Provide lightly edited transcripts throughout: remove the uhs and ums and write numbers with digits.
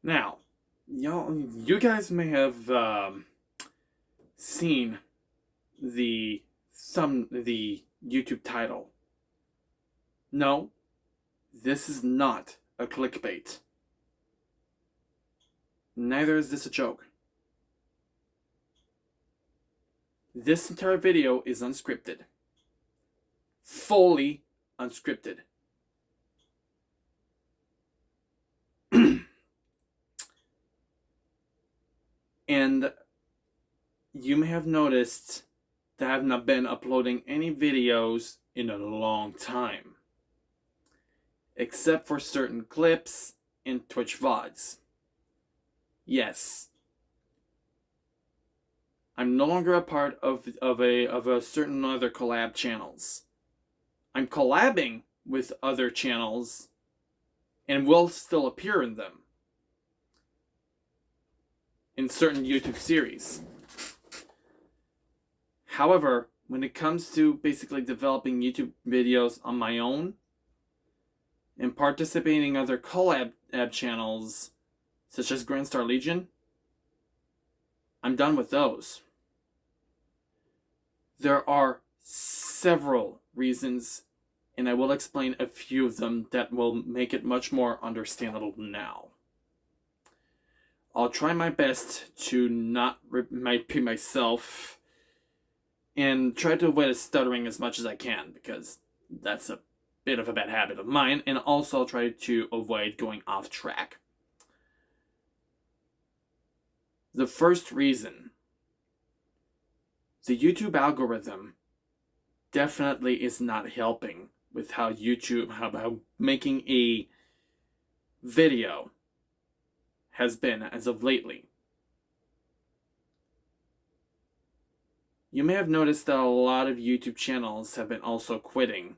Now, you guys may have seen the YouTube title. No, this is not a clickbait. Neither is this a joke. This entire video is unscripted. Fully unscripted. And you may have noticed that I have not been uploading any videos in a long time, except for certain clips in Twitch VODs. Yes, I'm no longer a part of a certain other collab channels. I'm collabing with other channels and will still appear in them in certain YouTube series. However, when it comes to basically developing YouTube videos on my own and participating in other collab channels such as Grand Star Legion, I'm done with those. There are several reasons, and I will explain a few of them that will make it much more understandable now. I'll try my best to not repeat myself and try to avoid stuttering as much as I can, because that's a bit of a bad habit of mine, and also I'll try to avoid going off track. The first reason, the YouTube algorithm definitely is not helping with how making a video has been as of lately. You may have noticed that a lot of YouTube channels have been also quitting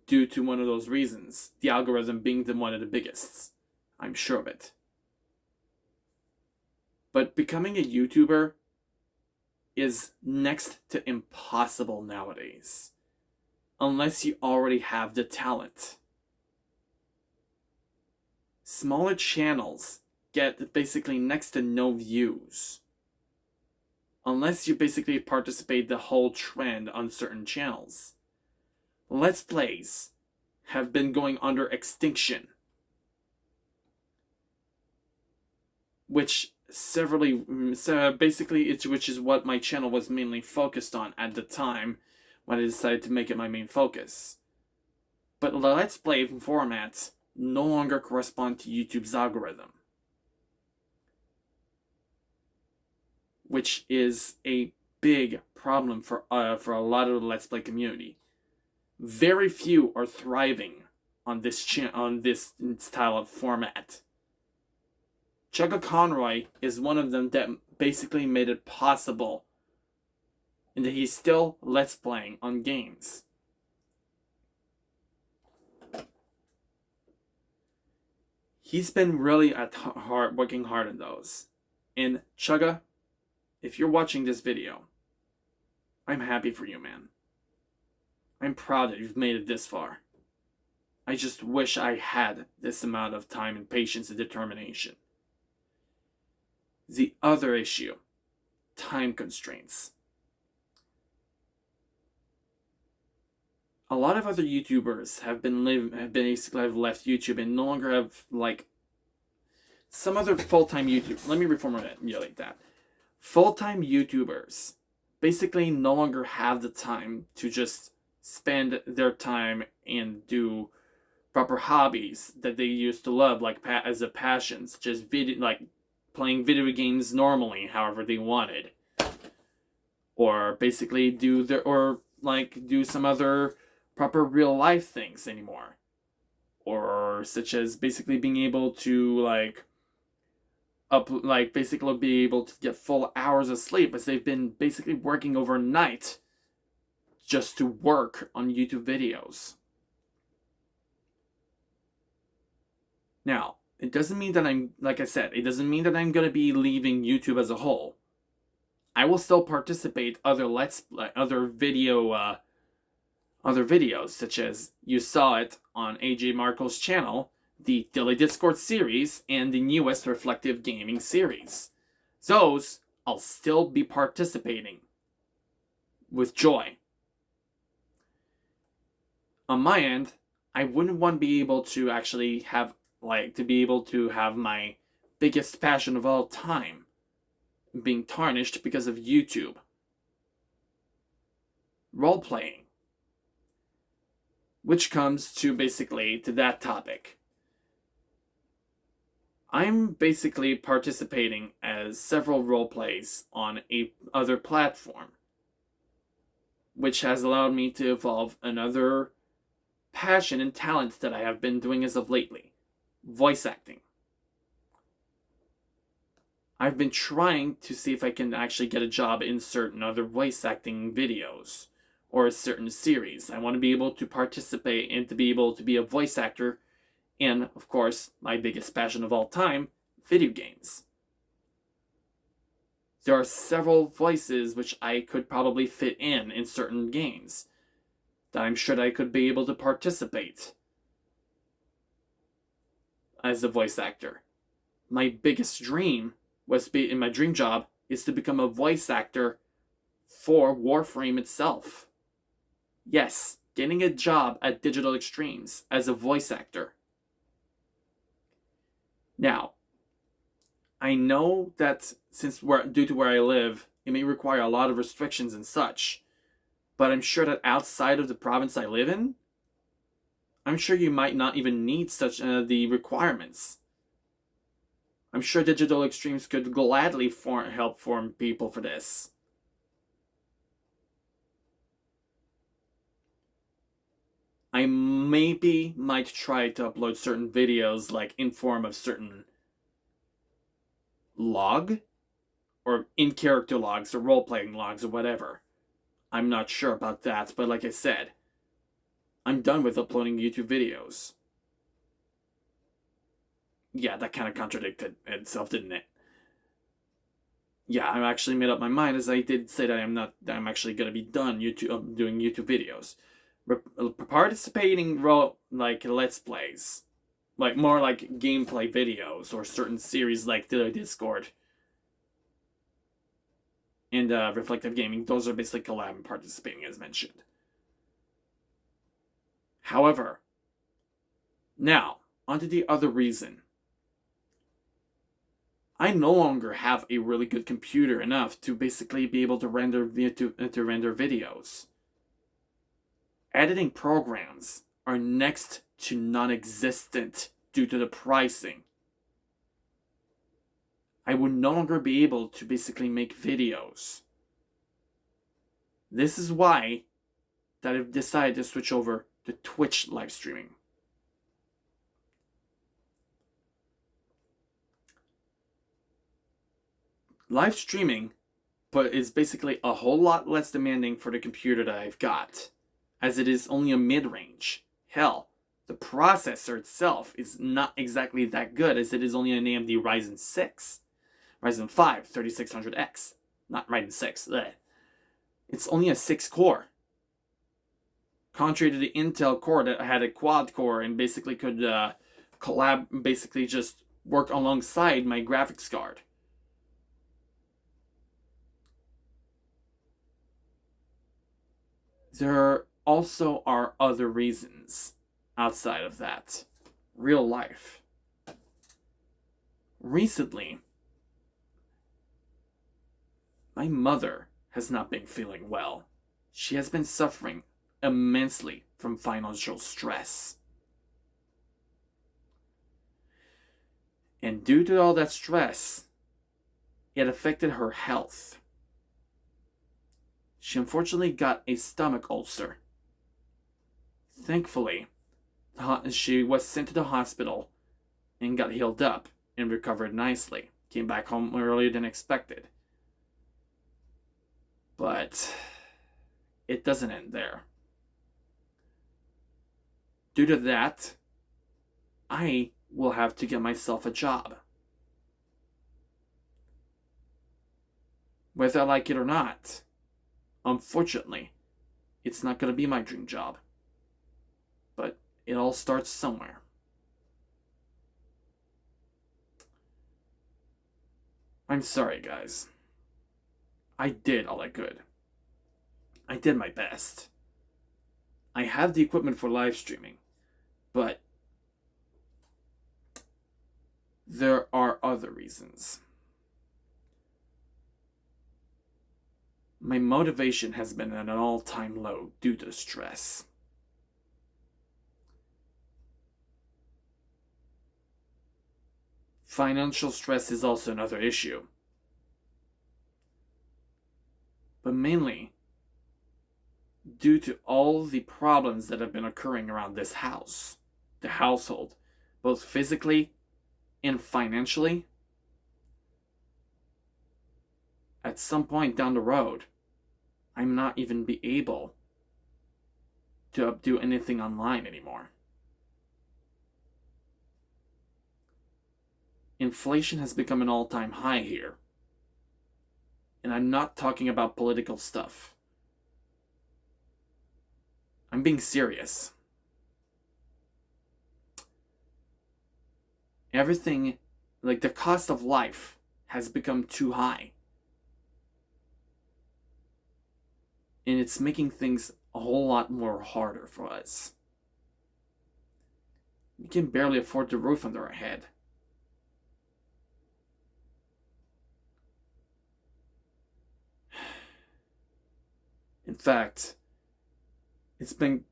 due to one of those reasons, the algorithm being one of the biggest. I'm sure of it. But becoming a YouTuber is next to impossible nowadays, unless you already have the talent. Smaller channels get basically next to no views, unless you basically participate the whole trend on certain channels. Let's Plays have been going under extinction, which which is what my channel was mainly focused on at the time when I decided to make it my main focus. But the Let's Play formats no longer correspond to YouTube's algorithm, which is a big problem for a lot of the Let's Play community. Very few are thriving on this style of format. Chugga Conroy is one of them that basically made it possible, and that he's still Let's Playing on games. He's been really working hard on those. And Chugga, if you're watching this video, I'm happy for you, man. I'm proud that you've made it this far. I just wish I had this amount of time and patience and determination. The other issue, time constraints. A lot of other YouTubers have left YouTube and no longer have, some other full-time YouTubers. Let me reformulate that. Full-time YouTubers basically no longer have the time to just spend their time and do proper hobbies that they used to love, as a passion, such as playing video games normally, however they wanted, or basically do some other proper real life things anymore, or such as basically being able to be able to get full hours of sleep, as they've been basically working overnight just to work on YouTube videos. Now, it doesn't mean that it doesn't mean that I'm going to be leaving YouTube as a whole. I will still participate other videos, such as you saw it on AJ Marco's channel, the Daily Discord series, and the newest Reflective Gaming series. Those I'll still be participating with joy. On my end, I wouldn't want to be able to actually have, my biggest passion of all time being tarnished because of YouTube. Role-playing. Which comes to basically to that topic. I'm basically participating as several roleplays on a other platform, which has allowed me to evolve another passion and talent that I have been doing as of lately: voice acting. I've been trying to see if I can actually get a job in certain other voice acting videos or a certain series. I want to be able to participate and to be able to be a voice actor in, of course, my biggest passion of all time, video games. There are several voices which I could probably fit in certain games that I'm sure that I could be able to participate as a voice actor. My biggest dream in my dream job is to become a voice actor for Warframe itself. Yes, getting a job at Digital Extremes as a voice actor. Now, I know that due to where I live, it may require a lot of restrictions and such, but I'm sure that outside of the province I live in, I'm sure you might not even need such the requirements. I'm sure Digital Extremes could gladly help form people for this. I maybe might try to upload certain videos, like in form of certain log, or in-character logs, or role-playing logs, or whatever. I'm not sure about that, but like I said, I'm done with uploading YouTube videos. Yeah, that kind of contradicted itself, didn't it? Yeah, I actually made up my mind, as I did say that I'm actually gonna be done doing YouTube videos. Participating Let's Plays, more like gameplay videos or certain series like the Discord and Reflective Gaming. Those are basically collab and participating, as mentioned. However, now onto the other reason. I no longer have a really good computer enough to basically be able to render videos. Editing programs are next to non-existent due to the pricing. I would no longer be able to basically make videos. This is why that I've decided to switch over to Twitch live streaming. Live streaming is basically a whole lot less demanding for the computer that I've got, as it is only a mid-range. Hell, the processor itself is not exactly that good, as it is only an AMD Ryzen 5 3600X, not Ryzen 6. Bleh. It's only a 6-core. Contrary to the Intel core that had a quad core and basically could basically just work alongside my graphics card. There also are other reasons outside of that. Real life. Recently, my mother has not been feeling well. She has been suffering immensely from financial stress. And due to all that stress, it affected her health. She unfortunately got a stomach ulcer. Thankfully, she was sent to the hospital and got healed up and recovered nicely. Came back home earlier than expected. But it doesn't end there. Due to that, I will have to get myself a job. Whether I like it or not, unfortunately, it's not going to be my dream job. But it all starts somewhere. I'm sorry, guys. I did all I could. I did my best. I have the equipment for live streaming, but there are other reasons. My motivation has been at an all-time low due to stress. Financial stress is also another issue. But mainly due to all the problems that have been occurring around this house, the household, both physically and financially. At some point down the road, I'm not even be able to do anything online anymore. Inflation has become an all-time high here. And I'm not talking about political stuff. I'm being serious. Everything, like the cost of life, has become too high. And it's making things a whole lot more harder for us. We can barely afford the roof under our head. In fact, it's been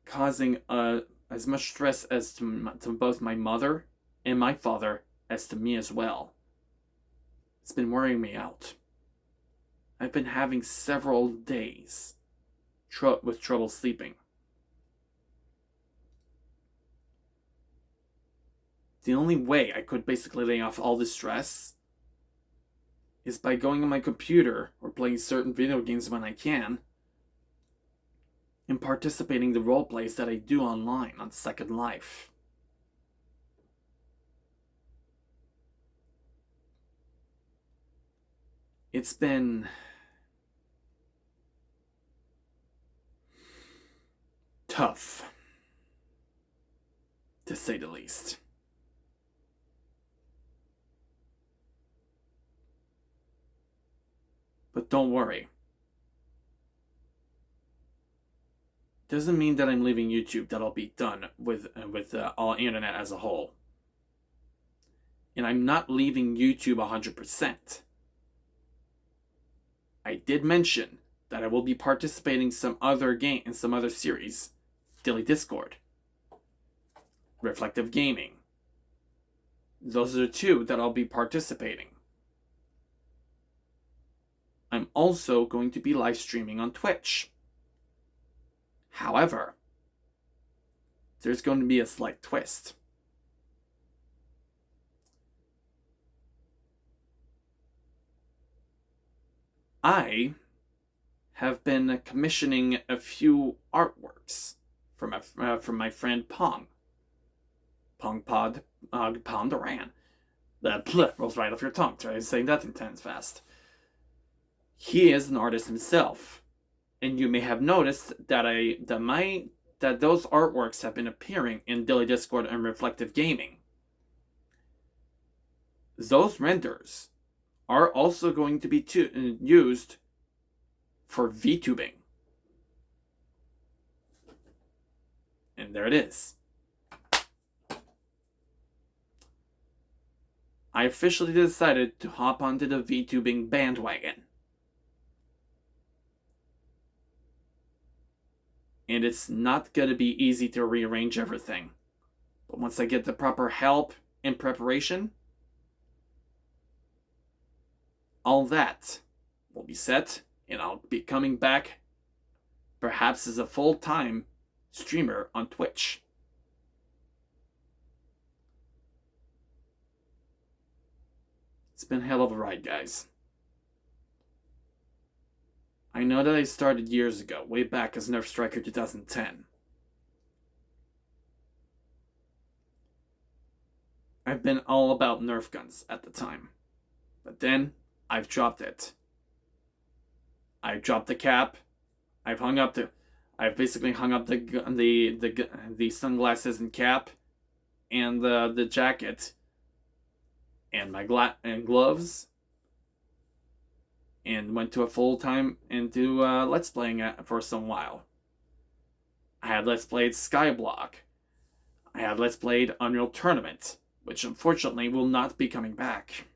causing as much stress as to both my mother and my father as to me as well. It's been worrying me out. I've been having several days with trouble sleeping. The only way I could basically lay off all this stress is by going on my computer or playing certain video games when I can, and participating in the roleplays that I do online on Second Life. It's been tough, to say the least. But don't worry. Doesn't mean that I'm leaving YouTube, that I'll be done with all internet as a whole. And I'm not leaving YouTube 100%. I did mention that I will be participating in some other series. Daily Discord. Reflective Gaming. Those are the two that I'll be participating. I'm also going to be live streaming on Twitch. However, there's going to be a slight twist. I have been commissioning a few artworks from my friend Pong. Ponderan. That rolls right off your tongue. Try saying that 10 times fast. He is an artist himself, and you may have noticed that those artworks have been appearing in Daily Discord and Reflective Gaming. Those renders are also going to be used for VTubing. And there it is. I officially decided to hop onto the VTubing bandwagon. And it's not going to be easy to rearrange everything. But once I get the proper help and preparation, all that will be set, and I'll be coming back perhaps as a full-time streamer on Twitch. It's been a hell of a ride, guys. I know that I started years ago, way back as Nerf Striker 2010. I've been all about Nerf guns at the time. But then, I've dropped it. I've dropped the cap. I've basically hung up the sunglasses and cap, and the jacket, and my gloves, and went to a full-time into Let's Playing for some while. I had Let's Played Skyblock. I had Let's Played Unreal Tournament, which unfortunately will not be coming back.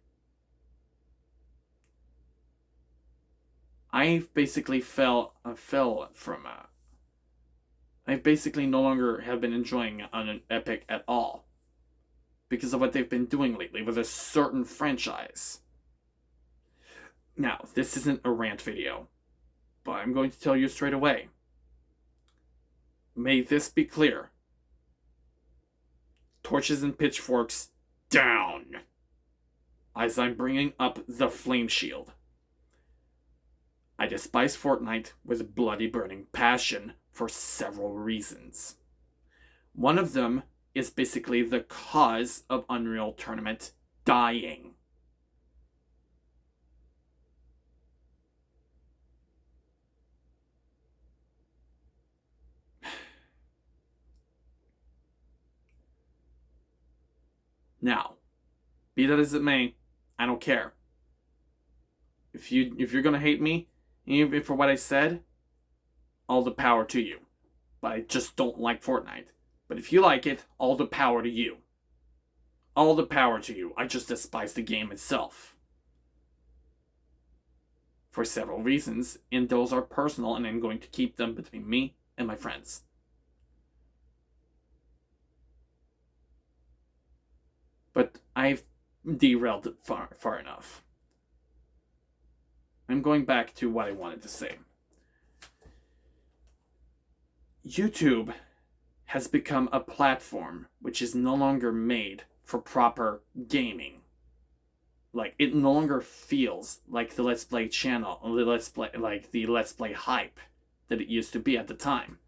I basically fell from I basically no longer have been enjoying an Epic at all because of what they've been doing lately with a certain franchise. Now, this isn't a rant video, but I'm going to tell you straight away. May this be clear. Torches and pitchforks down, as I'm bringing up the flame shield. I despise Fortnite with bloody burning passion for several reasons. One of them is basically the cause of Unreal Tournament dying. Now, be that as it may, I don't care. If you're gonna hate me, even for what I said, all the power to you. But I just don't like Fortnite. But if you like it, all the power to you. All the power to you. I just despise the game itself. For several reasons, and those are personal, and I'm going to keep them between me and my friends. But I've derailed it far enough. I'm going back to what I wanted to say. YouTube has become a platform which is no longer made for proper gaming. Like, it no longer feels like the Let's Play channel, the Let's Play hype that it used to be at the time.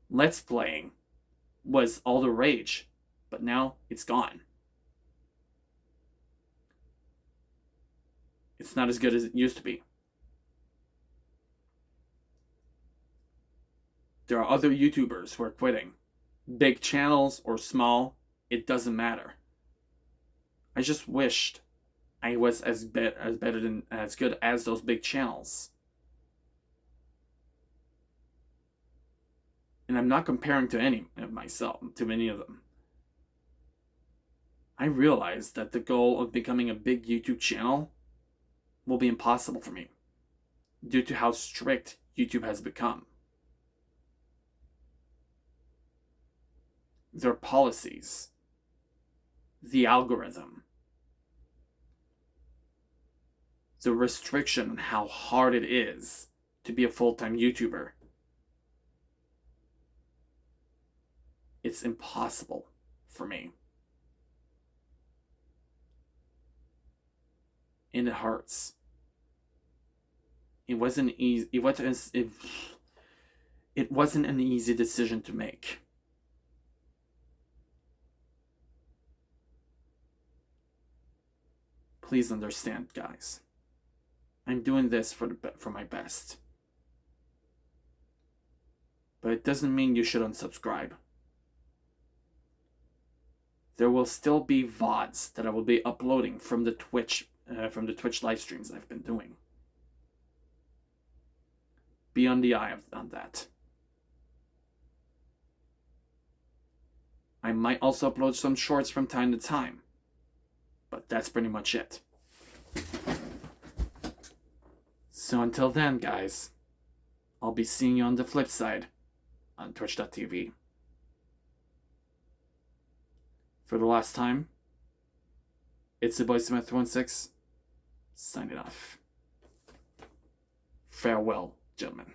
Let's Playing was all the rage, but now it's gone. It's not as good as it used to be. There are other YouTubers who are quitting. Big channels or small, it doesn't matter. I just wished I was as good as those big channels. And I'm not comparing to any of them. I realized that the goal of becoming a big YouTube channel will be impossible for me due to how strict YouTube has become. Their policies, the algorithm, the restriction on how hard it is to be a full-time YouTuber. It's impossible for me. And it hurts. It wasn't an easy decision to make. Please understand, guys. I'm doing this for my best. But it doesn't mean you should unsubscribe. There will still be VODs that I will be uploading from the Twitch live streams I've been doing. Be on the eye on that. I might also upload some shorts from time to time. But that's pretty much it. So until then, guys, I'll be seeing you on the flip side on twitch.tv. For the last time, it's the boy Smith16, signing off. Farewell, gentlemen.